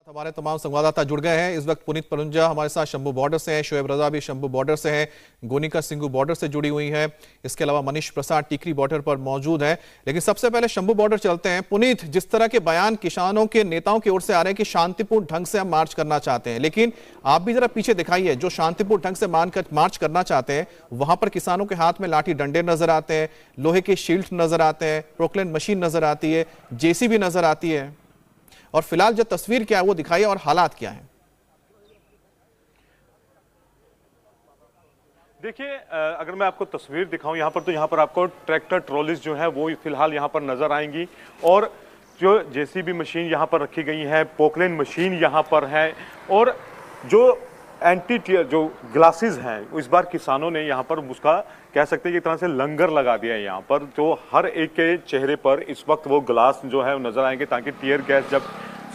हमारे तमाम संवाददाता जुड़ गए हैं। इस वक्त पुनीत पलुंजा हमारे साथ शंभू बॉर्डर से हैं, शोएब रजा भी शंभू बॉर्डर से हैं, गोनिका सिंघू बॉर्डर से जुड़ी हुई है, इसके अलावा मनीष प्रसाद टीकरी बॉर्डर पर मौजूद है। लेकिन सबसे पहले शंभू बॉर्डर चलते हैं। पुनीत, जिस तरह के बयान किसानों के नेताओं की ओर से आ रहे हैं कि शांतिपूर्ण ढंग से हम मार्च करना चाहते हैं, लेकिन आप भी जरा पीछे दिखाइए, जो शांतिपूर्ण ढंग से मार्च करना चाहते हैं वहां पर किसानों के हाथ में लाठी डंडे नजर आते हैं, लोहे के शील्ड नजर आते हैं, प्रोक्लेन मशीन नजर आती है, जेसीबी नजर आती है, और फिलहाल जो तस्वीर क्या है वो दिखाइए और हालात क्या है। देखिए, अगर मैं आपको तस्वीर दिखाऊं यहाँ पर आपको ट्रैक्टर ट्रॉलीज जो है वो फिलहाल यहाँ पर नजर आएंगी, और जो जेसीबी मशीन यहाँ पर रखी गई है, पोकलेन मशीन यहाँ पर है, और जो एंटी टीयर जो ग्लासेस हैं इस बार किसानों ने यहाँ पर उसका कह सकते हैं कि एक तरह से लंगर लगा दिया है यहाँ पर, जो हर एक के चेहरे पर इस वक्त वो ग्लास जो है नजर आएंगे, ताकि टीयर गैस जब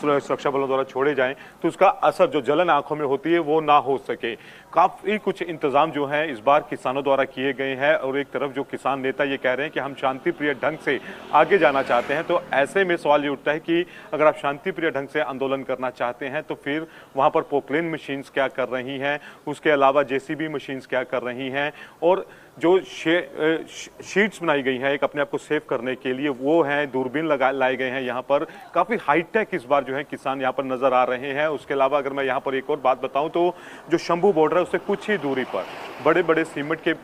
सुरक्षा बलों द्वारा छोड़े जाएं तो उसका असर जो जलन आंखों में होती है वो ना हो सके। काफी कुछ इंतजाम जो है इस बार किसानों द्वारा किए गए हैं, और एक तरफ जो किसान नेता ये कह रहे हैं कि हम शांति प्रिय ढंग से आगे जाना चाहते हैं, तो ऐसे में सवाल ये उठता है कि अगर आप शांति प्रिय ढंग से आंदोलन करना चाहते हैं तो फिर वहां पर पोकलेन मशीन्स क्या कर रही हैं, उसके अलावा जेसीबी मशीन्स क्या कर रही हैं, और जो शीट्स बनाई गई हैं एक अपने आप को सेव करने के लिए वो हैं, दूरबीन लाए गए हैं यहाँ पर। काफी हाईटेक इस बार जो है किसान यहाँ पर नजर आ रहे हैं। उसके अलावा अगर मैं यहाँ पर एक और बात बताऊं तो जो शंभू बॉर्डर है उससे कुछ ही दूरी पर बड़े बड़े सीमेंट के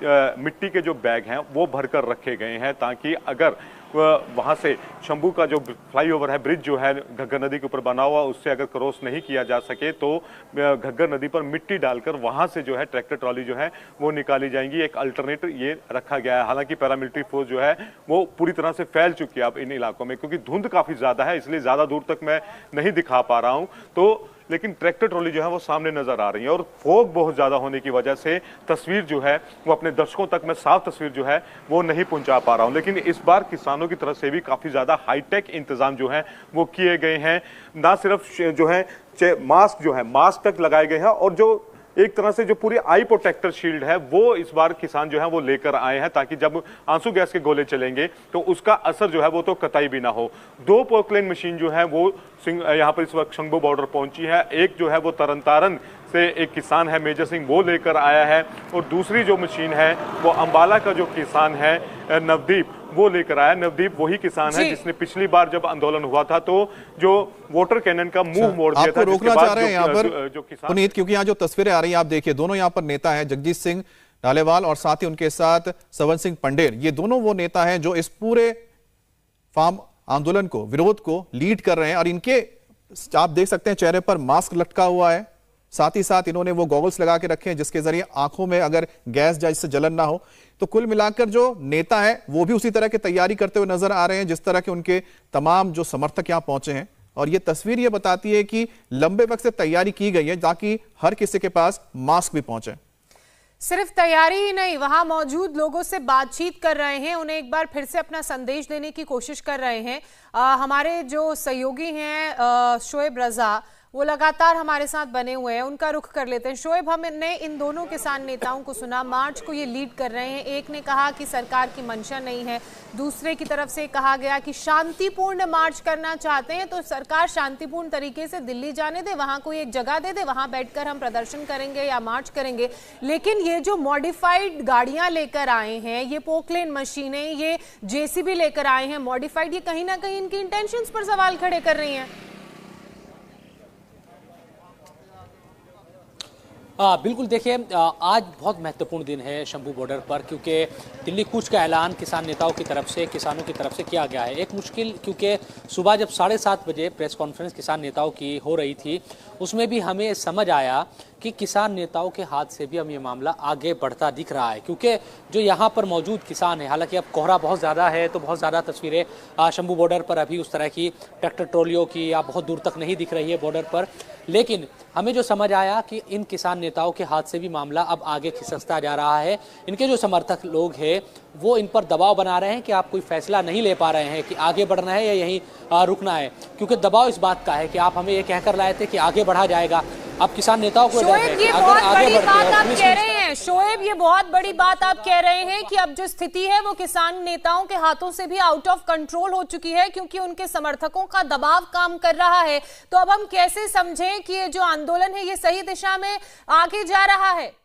मिट्टी के जो बैग हैं वो भरकर रखे गए हैं, ताकि अगर वहां से शंभू का जो फ्लाईओवर है, ब्रिज जो है घग्गर नदी के ऊपर बना हुआ, उससे अगर क्रॉस नहीं किया जा सके तो घग्गर नदी पर मिट्टी डालकर वहां से जो है ट्रैक्टर ट्रॉली जो है वो निकाली जाएंगी। एक अल्टरनेटिव ये रखा गया है। हालांकि पैरामिलिट्री फोर्स जो है वो पूरी तरह से फैल चुकी है अब इन इलाकों में, क्योंकि धुंध काफी ज्यादा है, इसलिए ज्यादा दूर तक मैं नहीं दिखा पा रहा हूं, तो लेकिन ट्रैक्टर ट्रॉली जो है वो सामने नजर आ रही है, और फॉग बहुत ज्यादा होने की वजह से तस्वीर जो है वो अपने दर्शकों तक मैं साफ तस्वीर जो है वो नहीं पहुंचा पा रहा हूं। लेकिन इस बार किसानों की तरफ से भी काफी ज्यादा हाईटेक इंतजाम जो है वो किए गए हैं। ना सिर्फ जो है मास्क जो है मास्क तक लगाए गए हैं, और जो एक तरह से जो पूरी आई प्रोटेक्टर शील्ड है वो इस बार किसान जो है वो लेकर आए हैं, ताकि जब आंसू गैस के गोले चलेंगे तो उसका असर जो है वो तो कतई भी ना हो। 2 पोकलेन मशीन जो है वो यहाँ पर इस वक्त शंभू बॉर्डर पहुंची है। एक जो है वो तरन से एक किसान है मेजर सिंह वो लेकर आया है, और दूसरी जो मशीन है वो अंबाला का जो किसान है नवदीप वो लेकर आया। नवदीप वही किसान है जिसने पिछली बार जब आंदोलन हुआ था तो जो वाटर कैनन का मुंह मोड़ दिया था। रोकना चाह रहे हैं यहाँ पर पुनीत, क्योंकि यहाँ जो तस्वीरें आ रही हैं आप देखिए, दोनों यहाँ पर नेता हैं, जगजीत सिंह डालेवाल और साथ ही उनके साथ सवन सिंह पंडेर। ये दोनों वो नेता हैं जो इस पूरे फार्म आंदोलन को, विरोध को लीड कर रहे हैं, और इनके आप देख सकते हैं चेहरे पर मास्क लटका हुआ है, साथ ही साथ इन्होंने वो गॉगल्स लगा के रखे हैं जिसके जरिए आंखों में अगर गैस या इससे जलन ना हो। तो कुल मिलाकर जो नेता है वो भी उसी तरह की तैयारी करते हुए नजर आ रहे हैं जिस तरह के उनके तमाम जो समर्थक यहां पहुंचे हैं, और ये तस्वीर ये बताती है कि लंबे वक्त से तैयारी की गई है ताकि हर किसी के पास मास्क भी पहुंचे। सिर्फ तैयारी ही नहीं, वहां मौजूद लोगों से बातचीत कर रहे हैं, उन्हें एक बार फिर से अपना संदेश देने की कोशिश कर रहे हैं। हमारे जो सहयोगी हैं शोएब रजा, वो लगातार हमारे साथ बने हुए हैं, उनका रुख कर लेते हैं। शोएब, हमने इन दोनों किसान नेताओं को सुना, मार्च को ये लीड कर रहे हैं। एक ने कहा कि सरकार की मंशा नहीं है, दूसरे की तरफ से कहा गया कि शांतिपूर्ण मार्च करना चाहते हैं तो सरकार शांतिपूर्ण तरीके से दिल्ली जाने दे, वहां कोई एक जगह दे दे, वहां बैठकर हम प्रदर्शन करेंगे या मार्च करेंगे। लेकिन ये जो मॉडिफाइड गाड़ियां लेकर आए हैं, ये पोकलेन मशीनें, ये जेसीबी लेकर आए हैं मॉडिफाइड, ये कहीं ना कहीं इनकी इंटेंशंस पर सवाल खड़े कर रही हैं। बिल्कुल, देखिए आज बहुत महत्वपूर्ण दिन है शंभू बॉर्डर पर, क्योंकि दिल्ली कूच का ऐलान किसान नेताओं की तरफ से, किसानों की तरफ से किया गया है। एक मुश्किल, क्योंकि सुबह जब 7:30 बजे प्रेस कॉन्फ्रेंस किसान नेताओं की हो रही थी, उसमें भी हमें समझ आया कि किसान नेताओं के हाथ से भी अब ये मामला आगे बढ़ता दिख रहा है, क्योंकि जो यहाँ पर मौजूद किसान है, हालांकि अब कोहरा बहुत ज़्यादा है तो बहुत ज़्यादा तस्वीरें शंभू बॉर्डर पर अभी उस तरह की ट्रैक्टर ट्रॉलियों की या बहुत दूर तक नहीं दिख रही है बॉर्डर पर, लेकिन हमें जो समझ आया कि इन किसान नेताओं के हाथ से भी मामला अब आगे खिसकता जा रहा है। इनके जो समर्थक लोग हैं वो इन पर दबाव बना रहे हैं कि आप कोई फैसला नहीं ले पा रहे हैं कि आगे बढ़ना है या यहीं रुकना है, क्योंकि दबाव इस बात का है कि आप हमें ये कहकर लाए थे कि आगे बढ़ा जाएगा। अब किसान नेताओं को डर है कि अगर आगे बढ़ते हैं हैं शोएब, ये बहुत बड़ी बात आप कह रहे हैं कि अब जो स्थिति है वो किसान नेताओं के हाथों से भी आउट ऑफ कंट्रोल हो चुकी है क्योंकि उनके समर्थकों का दबाव काम कर रहा है। तो अब हम कैसे समझें कि ये जो आंदोलन है ये सही दिशा में आगे जा रहा है?